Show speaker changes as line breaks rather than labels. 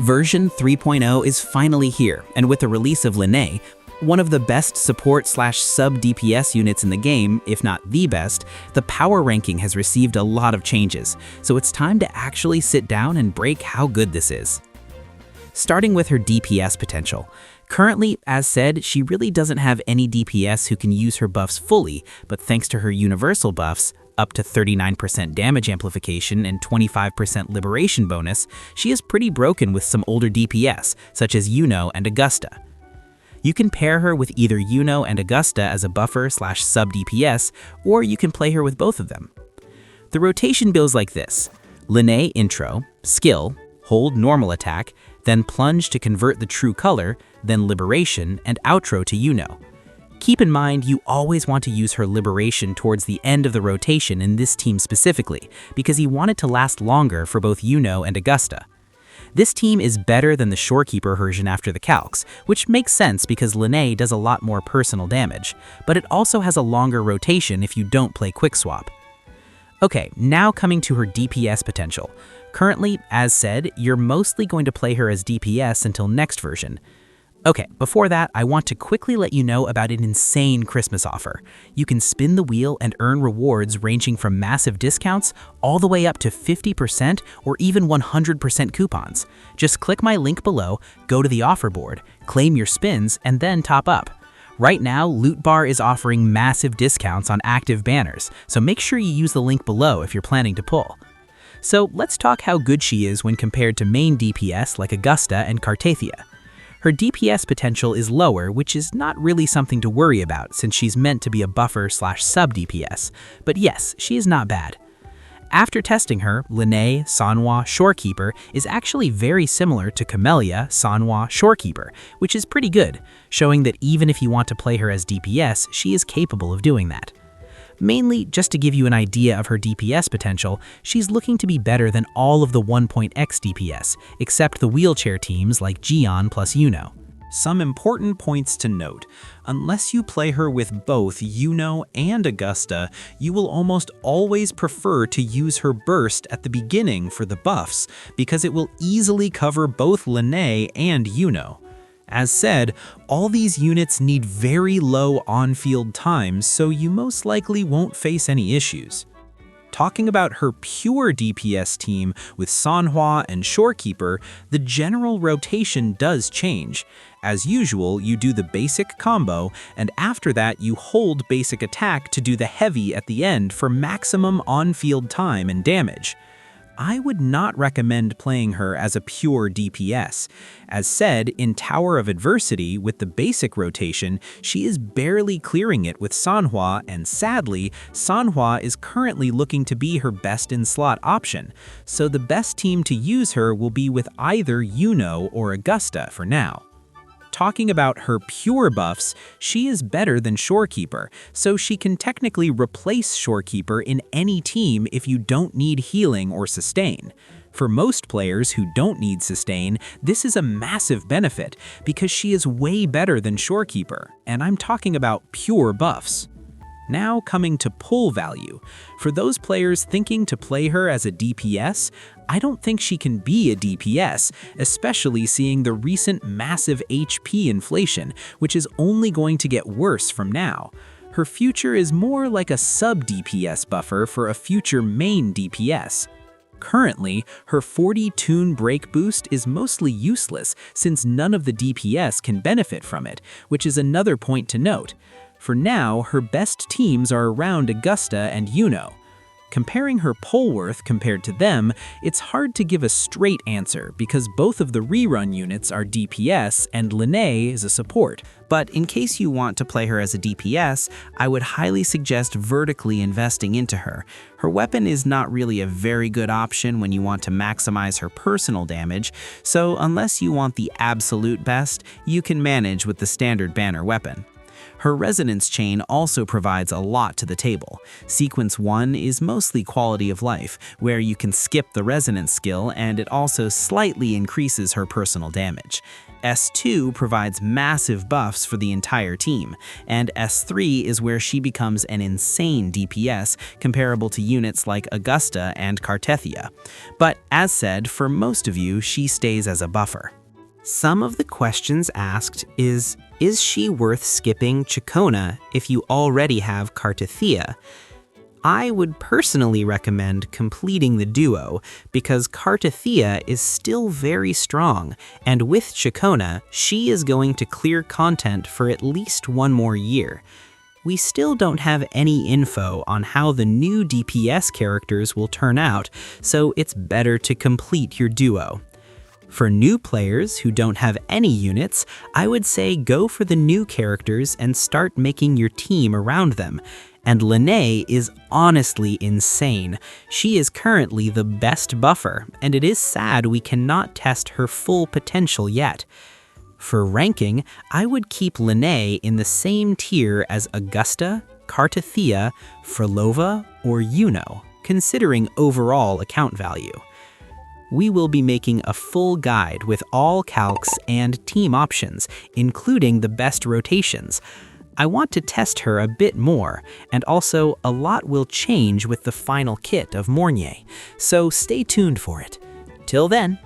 Version 3.0 is finally here, and with the release of Lynae, one of the best support/sub-DPS units in the game, if not the best, the power ranking has received a lot of changes, so it's time to actually sit down and break how good this is. Starting with her DPS potential. Currently, as said, she really doesn't have any DPS who can use her buffs fully, but thanks to her universal buffs, up to 39% damage amplification and 25% liberation bonus, she is pretty broken with some older DPS, such as Yuno and Augusta. You can pair her with either Yuno and Augusta as a buffer/sub-DPS, or you can play her with both of them. The rotation goes like this: Lynae intro, skill, hold normal attack, then plunge to convert the true color, then liberation, and outro to Yuno. Keep in mind you always want to use her liberation towards the end of the rotation in this team specifically, because you want it to last longer for both Yuno and Augusta. This team is better than the Shorekeeper version after the calcs, which makes sense because Lynae does a lot more personal damage, but it also has a longer rotation if you don't play Quick Swap. Okay, now coming to her DPS potential. Currently, as said, you're mostly going to play her as DPS until next version. Okay, before that, I want to quickly let you know about an insane Christmas offer. You can spin the wheel and earn rewards ranging from massive discounts all the way up to 50% or even 100% coupons. Just click my link below, go to the offer board, claim your spins, and then top up. Right now, Loot Bar is offering massive discounts on active banners, so make sure you use the link below if you're planning to pull. So let's talk how good she is when compared to main DPS like Augusta and Cartathia. Her DPS potential is lower, which is not really something to worry about since she's meant to be a buffer/sub-DPS, but yes, she is not bad. After testing her, Lynae, Sanhua, Shorekeeper is actually very similar to Camellia, Sanhua, Shorekeeper, which is pretty good, showing that even if you want to play her as DPS, she is capable of doing that. Mainly, just to give you an idea of her DPS potential, she's looking to be better than all of the 1.x DPS, except the wheelchair teams like Gion plus Yuno. Some important points to note. Unless you play her with both Yuno and Augusta, you will almost always prefer to use her burst at the beginning for the buffs, because it will easily cover both Lynae and Yuno. As said, all these units need very low on-field times, so you most likely won't face any issues. Talking about her pure DPS team with Sanhua and Shorekeeper, the general rotation does change. As usual, you do the basic combo, and after that you hold basic attack to do the heavy at the end for maximum on-field time and damage. I would not recommend playing her as a pure DPS. As said, in Tower of Adversity, with the basic rotation, she is barely clearing it with Sanhua, and sadly, Sanhua is currently looking to be her best-in-slot option, so the best team to use her will be with either Yuno or Augusta for now. Talking about her pure buffs, she is better than Shorekeeper, so she can technically replace Shorekeeper in any team if you don't need healing or sustain. For most players who don't need sustain, this is a massive benefit because she is way better than Shorekeeper, and I'm talking about pure buffs. Now coming to pull value. For those players thinking to play her as a DPS, I don't think she can be a DPS, especially seeing the recent massive HP inflation, which is only going to get worse from now. Her future is more like a sub-DPS buffer for a future main DPS. Currently, her 40 toon break boost is mostly useless since none of the DPS can benefit from it, which is another point to note. For now, her best teams are around Augusta and Yuno. Comparing her pull worth compared to them, it's hard to give a straight answer because both of the rerun units are DPS and Lynae is a support. But in case you want to play her as a DPS, I would highly suggest vertically investing into her. Her weapon is not really a very good option when you want to maximize her personal damage, so unless you want the absolute best, you can manage with the standard banner weapon. Her resonance chain also provides a lot to the table. Sequence 1 is mostly quality of life, where you can skip the resonance skill and it also slightly increases her personal damage. S2 provides massive buffs for the entire team, and S3 is where she becomes an insane DPS comparable to units like Augusta and Cartethia. But as said, for most of you, she stays as a buffer. Some of the questions asked is she worth skipping Chikona if you already have Cartethia? I would personally recommend completing the duo because Cartethia is still very strong, and with Chikona, she is going to clear content for at least one more year. We still don't have any info on how the new DPS characters will turn out, so it's better to complete your duo. For new players who don't have any units, I would say go for the new characters and start making your team around them. And Lynae is honestly insane. She is currently the best buffer, and it is sad we cannot test her full potential yet. For ranking, I would keep Lynae in the same tier as Augusta, Cartethia, Frolova, or Yuno, considering overall account value. We will be making a full guide with all calcs and team options, including the best rotations. I want to test her a bit more, and also a lot will change with the final kit of Mornier, so stay tuned for it. Till then,